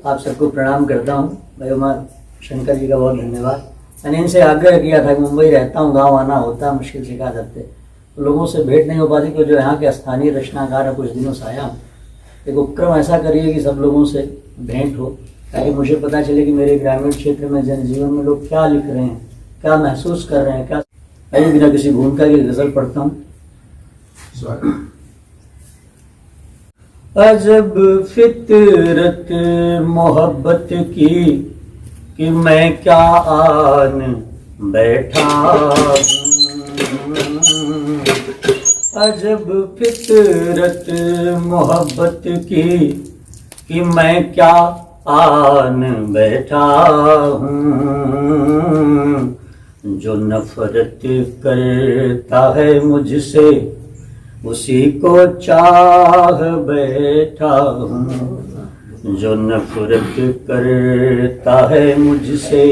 आप सबको प्रणाम करता हूँ। भाई उमा शंकर जी का बहुत धन्यवाद। मैंने इनसे आग्रह किया था कि मुंबई रहता हूँ, गांव आना होता मुश्किल से कहा करते, तो लोगों से भेंट नहीं हो पाती। तो जो यहाँ के स्थानीय रचनाकार है, कुछ दिनों से आया हूँ। एक उपक्रम ऐसा करिए कि सब लोगों से भेंट हो, ताकि मुझे पता चले कि मेरे ग्रामीण क्षेत्र में जनजीवन में लोग क्या लिख रहे हैं, क्या महसूस कर रहे हैं, क्या। आइए बिना किसी भूमिका की गजल पढ़ता हूँ। अजब फितरत मोहब्बत की कि मैं क्या आन बैठा हूँ। अजब फितरत मोहब्बत की कि मैं क्या आन बैठा हूँ। जो नफरत करता है मुझसे उसी को चाह बैठा हूँ। जो नफरत करता है मुझसे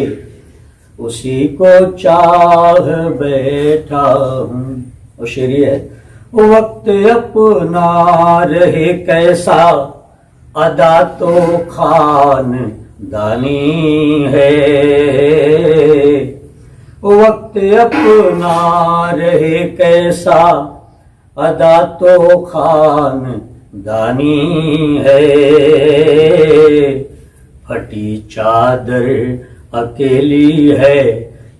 उसी को चाह बैठा हूँ। और शेर ये है, वक्त अपना रहे कैसा अदा तो खानदानी है। वक्त अपना रहे कैसा अदा तो खानदानी है। फटी चादर अकेली है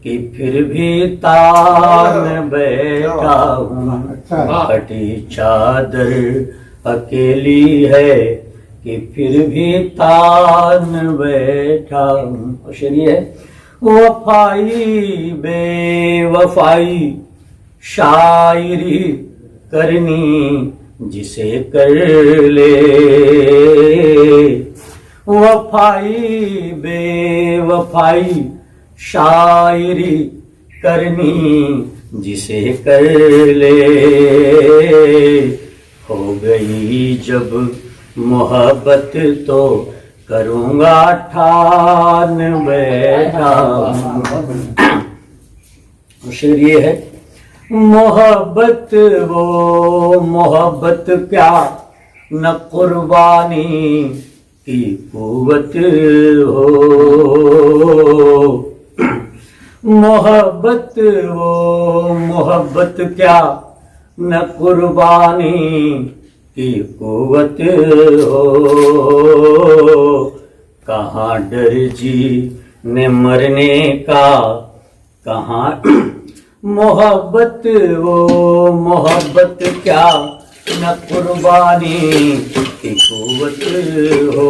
कि फिर भी तान बैठा हूँ। फटी चादर अकेली है कि फिर भी तान बैठा हूँ। और शेर ये है, वफाई बेवफाई शायरी करनी जिसे कर ले। वफाई बेवफाई शायरी करनी जिसे कर ले। हो गई जब मोहब्बत तो करूँगा ठान बैठा। शेर ये है, मोहब्बत वो मोहब्बत क्या न कुर्बानी की कुव्वत हो। मोहब्बत वो मोहब्बत क्या न कुर्बानी की कुव्वत हो। कहाँ डर जी ने मरने का, कहाँ मोहब्बत वो मोहब्बत क्या न कुर्बानी की कुव्वत हो।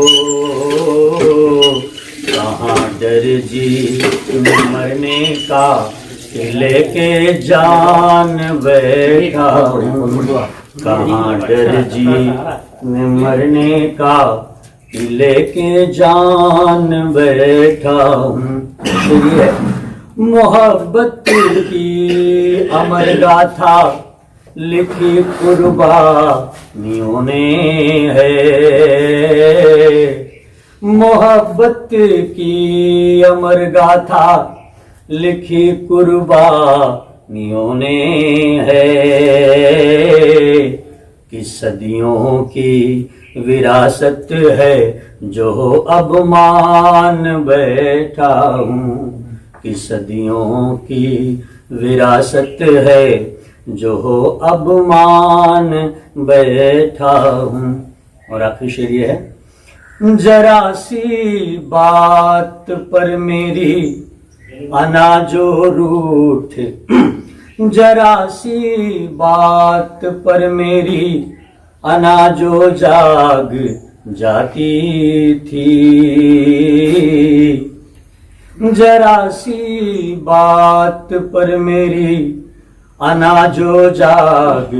कहाँ डर जी न मरने का लेके जान बैठा हूँ। कहाँ डर जी न मरने का लेके जान बैठा हूँ। मोहब्बत की अमर गाथा लिखी कुर्बानियों ने है। मोहब्बत की अमर गाथा लिखी कुर्बानियों ने है। कि सदियों की विरासत है जो अब मान बैठा हूँ। कि सदियों की विरासत है जो अब मान बैठा हूँ। और आखिरी शेर ये है, जरा सी बात पर मेरी अनाजो रूठ। जरा सी बात पर मेरी अनाजो जाग जाती थी। जरा सी बात पर मेरी अनाजो जाग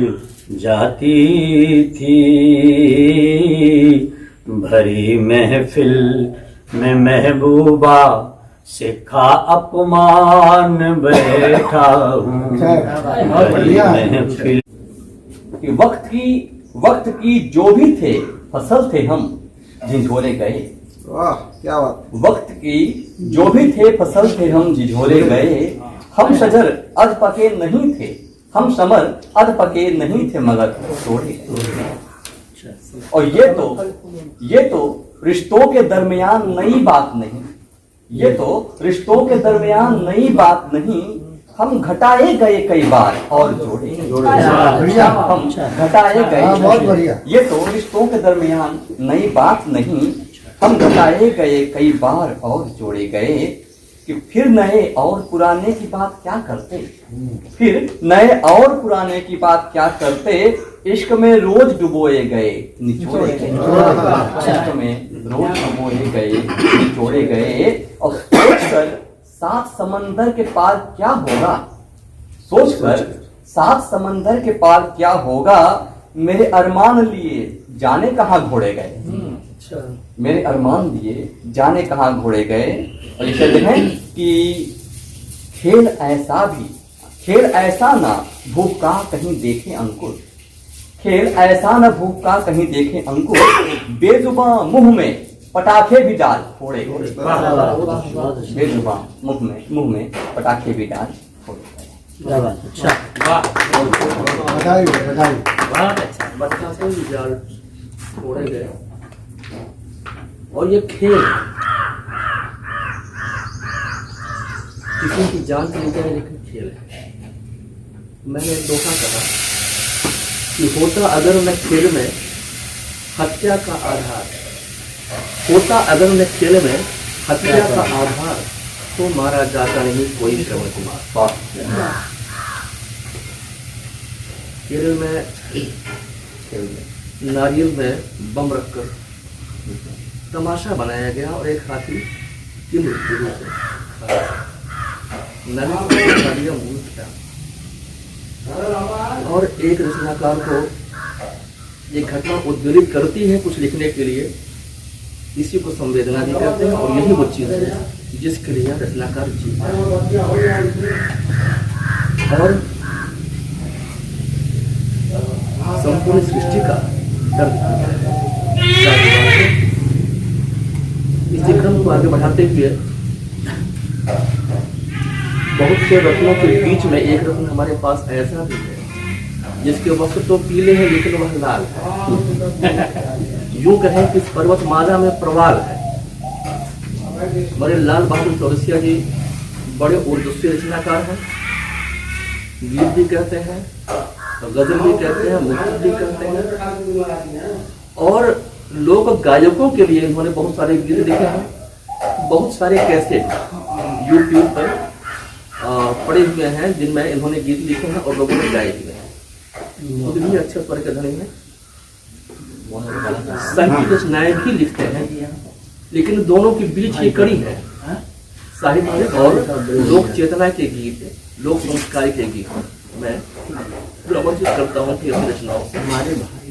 जाती थी। भरी महफिल में महबूबा से खा अपमान बैठा हूँ। भरी महफिल वक्त की जो भी थे फसल थे हम झिझोरे गए। वाह क्या बात। वक्त की जो भी थे फसल थे हम झिझोरे गए। हम शजर अध पके नहीं थे, हम समर अध पके नहीं थे मगर तोड़े। और ये तो रिश्तों के दरमियान नई बात नहीं, ये तो रिश्तों के दरमियान नई बात नहीं, हम घटाए गए कई बार और जोड़े हम घटाए गए, ये तो रिश्तों के दरमियान नई बात नहीं, हम घटाए गए कई बार और जोड़े गए, कि फिर नए और पुराने की बात क्या करते, फिर नए और पुराने की बात क्या करते, इश्क में रोज डुबोए गए निचोड़े गए, इश्क में रोज डुबोए गए निचोड़े गए, और सोचकर सात समंदर के पार क्या होगा, सोचकर सात समंदर के पार क्या होगा, मेरे अरमान लिए जाने कहाँ घोड़े गए, मेरे अरमान लिए जाने कहाँ घोड़े गए। और ये कहते हैं कि खेल ऐसा ना भूख का कहीं देखे अंकुर, खेल ऐसा न भूख का कहीं देखे अंकुर, बेजुबां मुंह में पटाखे भी डाल फोड़े, बेजुबां मुंह में पटाखे भी डाल फोड़े। पटाखे भी डाल फोड़े गए। और ये खेल किसी की जान से निकले, लेकिन खेल है। मैंने धोखा कहा कि होता अगर मैं खेल में हत्या का आधार, होता अगर मैं खेल में हत्या का आधार, तो मारा जाता नहीं कोई श्रवण कुमार। केरल में नारियल में बम रखकर तमाशा बनाया गया और एक हाथी की मृत्यु हुई। और एक रचनाकार को ये घटना उद्वेलित करती है कुछ लिखने के लिए, इसी को संवेदना भी कहते हैं। और यही वो चीज है जिसके लिए रचनाकार जीता है। और संपूर्ण सृष्टि का दर्द। इसी क्रम को आगे बढ़ाते हुए बहुत से रत्नों के बीच में एक रत्न हमारे पास ऐसा भी है जिसके वस्त्र तो पीले हैं लेकिन वह लाल है। यूं कहें कि इस पर्वतमाला में प्रवाल है। हमारे लाल बहादुर चौरसिया जी बड़े ओजस्वी रचनाकार हैं, गीत भी कहते हैं, गजल भी कहते हैं, मुक्तक भी कहते हैं। और लोक गायकों के लिए इन्होंने बहुत सारे गीत लिखे हैं। बहुत सारे कैसेट यूट्यूब पर पड़े हुए हैं जिनमें इन्होंने गीत लिखे हैं और लोगों ने गाए हुए हैं। खुद भी अच्छे स्वर के धनी हैं, साहित्य रचनाएं भी लिखते हैं, लेकिन दोनों के बीच की कड़ी है साहित्य और लोक चेतना के गीत, लोक संस्कार के गीत। मैं प्रवचित करता हूँ कि अपनी रचनाओं से हमारे भाई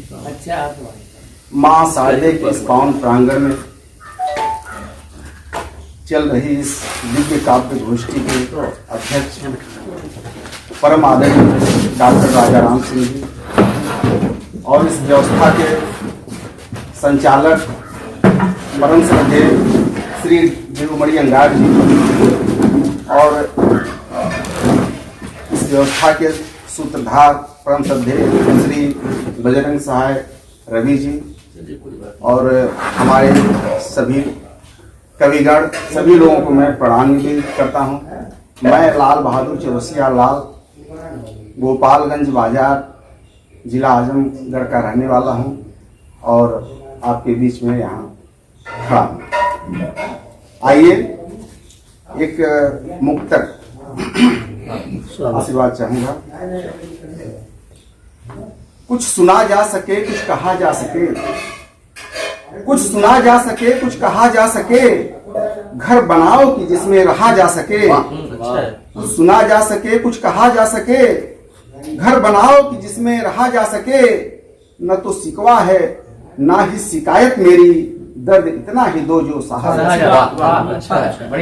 मां शारदे के इस पावन प्रांगण में चल रही इस दिव्य काव्य गोष्ठी के अध्यक्ष परम आदरणीय डॉक्टर राजा राम सिंह जी और इस व्यवस्था के संचालक परम श्रद्धेय श्री देवमणि अंगार जी और इस व्यवस्था के सूत्रधार परम श्रद्धेय श्री बजरंग सहाय रवि जी और हमारे सभी कविगण, सभी लोगों को मैं प्रणाम भी करता हूं। मैं लाल बहादुर चौरसिया लाल गोपालगंज बाजार जिला आजमगढ़ का रहने वाला हूं और आपके बीच में यहाँ खड़ा हूं। आइए एक मुक्तक आशीर्वाद चाहूंगा। कुछ सुना जा सके, कुछ कहा जा सके, कुछ सुना जा सके, कुछ कहा जा सके, घर बनाओ कि जिसमें रहा जा सके। कुछ सुना जा सके, कुछ कहा जा सके, घर बनाओ कि जिसमें रहा जा सके। न तो सिकवा है ना ही शिकायत मेरी, दर्द इतना ही दो जो सहा जा सके।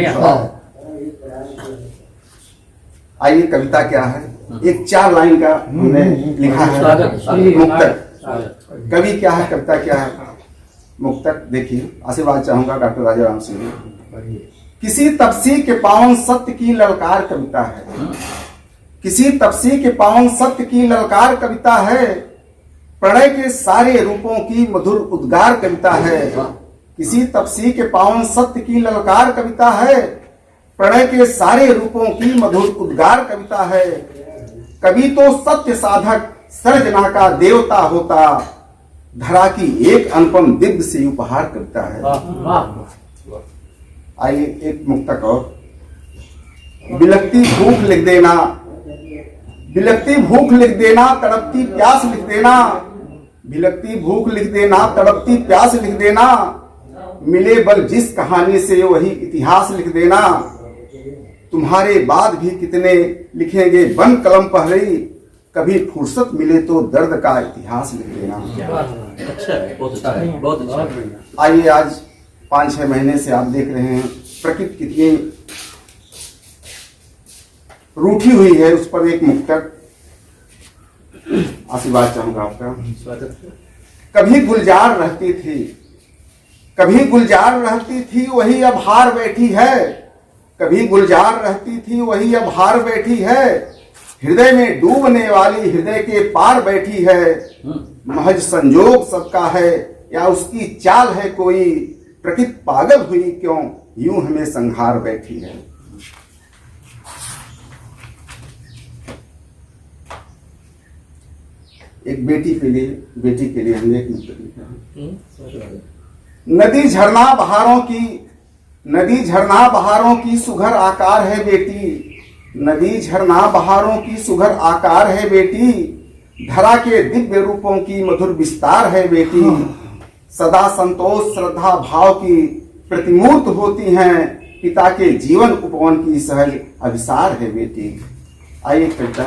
आइए कविता क्या है, एक 4 लाइन का हमने लिखा है मुक्तक। कवि क्या है, कविता क्या है, मुक्तक। देखिए, आशीर्वाद चाहूंगा डॉक्टर राजा राम सिंह। किसी तपसी के पावन सत्य की ललकार कविता है, किसी तपसी के पावन सत्य की ललकार कविता है, प्रणय के सारे रूपों की मधुर उद्गार कविता है। किसी तपसी के पावन सत्य की ललकार कविता है, प्रणय के सारे रूपों की मधुर उद्गार कविता है। कवि तो सत्य साधक सर्जना का देवता होता, धरा की एक अनुपम दिव्य से उपहार कविता है। आइए एक मुक्तक और। बिलखती भूख लिख देना, बिलखती भूख लिख देना, तड़पती प्यास लिख देना, बिलखती भूख लिख देना, तड़पती प्यास लिख देना, मिले बल जिस कहानी से वही इतिहास लिख देना। तुम्हारे बाद भी कितने लिखेंगे बन कलम पहले, कभी फुर्सत मिले तो दर्द का इतिहास लिख देना। अच्छा है, बहुत अच्छा है, बहुत अच्छा है। आइए आज 5-6 महीने से आप देख रहे हैं प्रकृति कितनी रूठी हुई है, उस पर एक मुक्तक आशीर्वाद चाहूंगा आपका। स्वागत है। कभी गुलजार रहती थी, कभी गुलजार रहती थी, वही अब हार बैठी है। कभी गुलजार रहती थी, वही अब हार बैठी है। हृदय में डूबने वाली हृदय के पार बैठी है। महज संजोग सबका है या उसकी चाल है कोई, प्रकृति पागल हुई क्यों यूं हमें संहार बैठी है। एक बेटी के लिए हमने एक मुक्तक लिखा है। नदी झरना बहारों की, नदी झरना बहारों की सुघर आकार है बेटी, नदी झरना बहारों की सुघर आकार है बेटी, धरा के दिव्य रूपों की मधुर विस्तार है बेटी। सदा संतोष श्रद्धा भाव की प्रतिमूर्त होती हैं, पिता के जीवन उपवन की सहज अभिसार है बेटी। आइए कविता।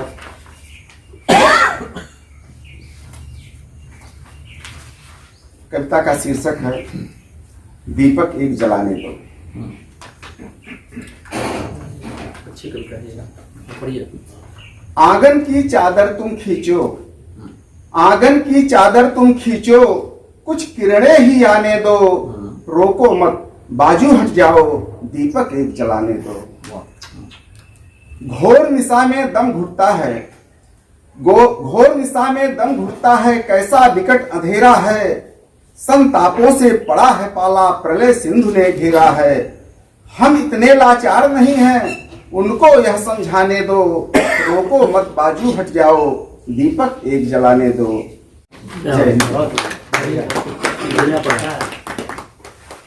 कविता का शीर्षक है दीपक एक जलाने दो। अच्छी कविता है, पढ़िए। आंगन की चादर तुम खींचो, आंगन की चादर तुम खींचो, कुछ किरणें ही आने दो, रोको मत बाजू हट जाओ, दीपक एक जलाने दो। घोर निशा में दम घुटता है, घोर निशा में दम घुटता है, कैसा विकट अंधेरा है। संतापों से पड़ा है पाला, प्रलय सिंधु ने घेरा है। हम इतने लाचार नहीं हैं, उनको यह समझाने दो, रोको मत बाजू हट जाओ, दीपक एक जलाने दो। जय हिंद।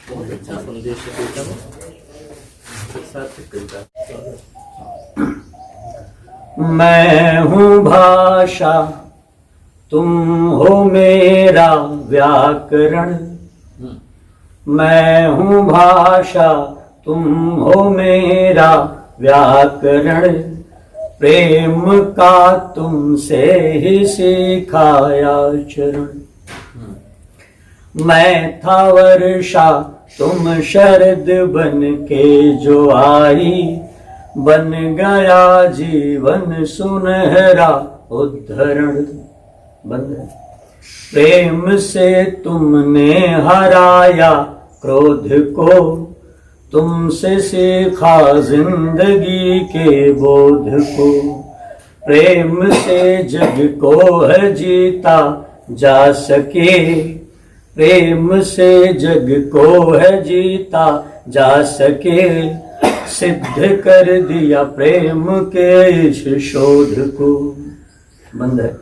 बहुत अच्छा संदेश है कविता में। सार्थक कविता। मैं हूँ भाषा, तुम हो मेरा व्याकरण। मैं हूँ भाषा, तुम हो मेरा व्याकरण। प्रेम का तुमसे ही सीखाया चरण। मैं था वर्षा, तुम शरद बन के जो आई, बन गया जीवन सुनहरा उद्धरण। बंद। प्रेम से तुमने हराया क्रोध को, तुमसे सीखा जिंदगी के बोध को। प्रेम से जग को है जीता जा सके, प्रेम से जग को है जीता जा सके। सिद्ध कर दिया प्रेम के इस शोध को। बंद है।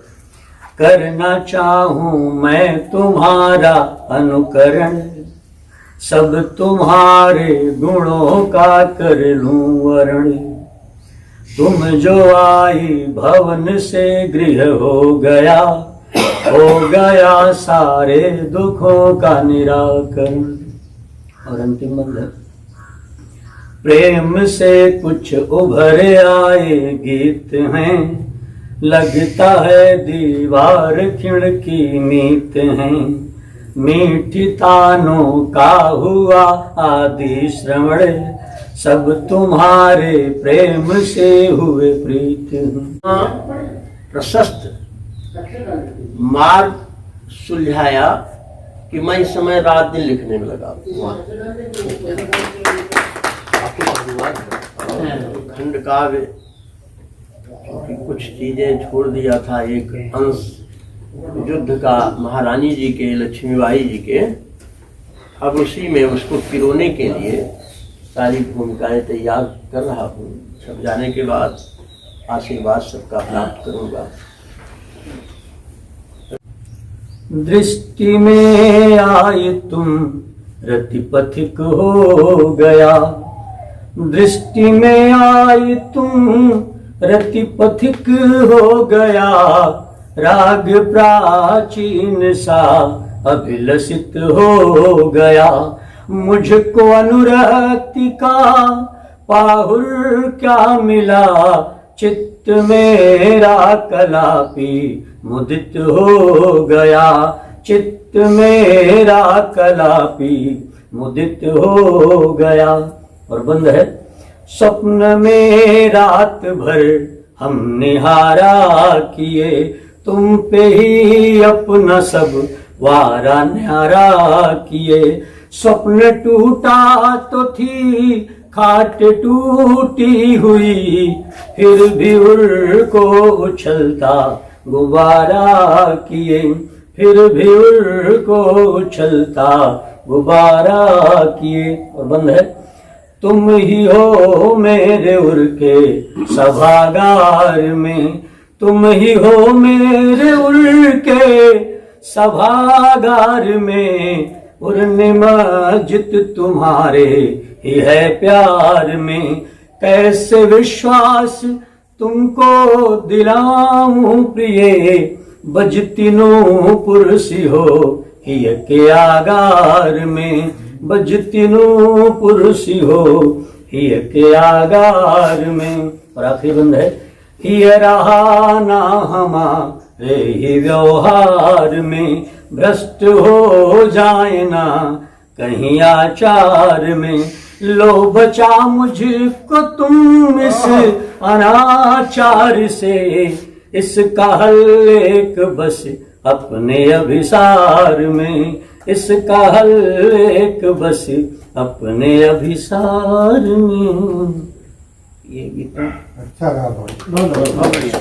करना चाहूं मैं तुम्हारा अनुकरण, सब तुम्हारे गुणों का कर लूं वर्ण। तुम जो आई भवन से गृह हो गया सारे दुखों का निराकरण। और अंतिम बंद है। प्रेम से कुछ उभरे आए गीत हैं, लगता है दीवार खिड़की मीत हैं। मीठी तानों का हुआ आदि श्रवण, सब तुम्हारे प्रेम से हुए प्रीत। प्रशस्त मार्ग सुलझाया कि मैं इस समय रात दिन लिखने में लगा। आपको धन्यवाद है। खंड काव्य क्योंकि कुछ चीजें छोड़ दिया था। एक अंश युद्ध का महारानी जी के, लक्ष्मीबाई जी के, अब उसी में उसको पिरोने के लिए सारी भूमिकाएं तैयार कर रहा हूँ। सब जाने के बाद आशीर्वाद सबका प्राप्त करूँगा। दृष्टि में आए तुम रति पथिक हो गया, दृष्टि में आए तुम रति पथिक हो गया, राग प्राचीन सा अभिलषित हो गया, मुझको अनुरक्ति का पाहुर क्या मिला, चित्त मेरा कलापी मुदित हो गया, चित्त मेरा कलापी मुदित हो गया। और बंद है। स्वप्न में रात भर हम निहारा किए, तुम पे ही अपना सब वारा न्यारा किए, स्वप्न टूटा तो थी खाट टूटी हुई, फिर भी उनको उछलता गुब्बारा किए, फिर भी उनको उछलता गुब्बारा किए। और बंद है। तुम ही हो मेरे उर के सभागार में, तुम ही हो मेरे उर के सभागार में, उर्ने मस्जिद तुम्हारे ही है प्यार में, कैसे विश्वास तुमको दिलाऊं प्रिय, बजती नूपुर सी हो ही के आगार में, बजती नूपुर सी हो ही के आगार में। और आखिरी बंद है। ये रहा ना हमारे ही व्यवहार में, भ्रष्ट हो जाए ना कहीं आचार में, लो बचा मुझको तुम इस अनाचार से, इसका हल एक बस अपने अभिसार में, इसका हल एक बस अपने अभिसार में। ये गीता अच्छा रहा बहुत बढ़िया।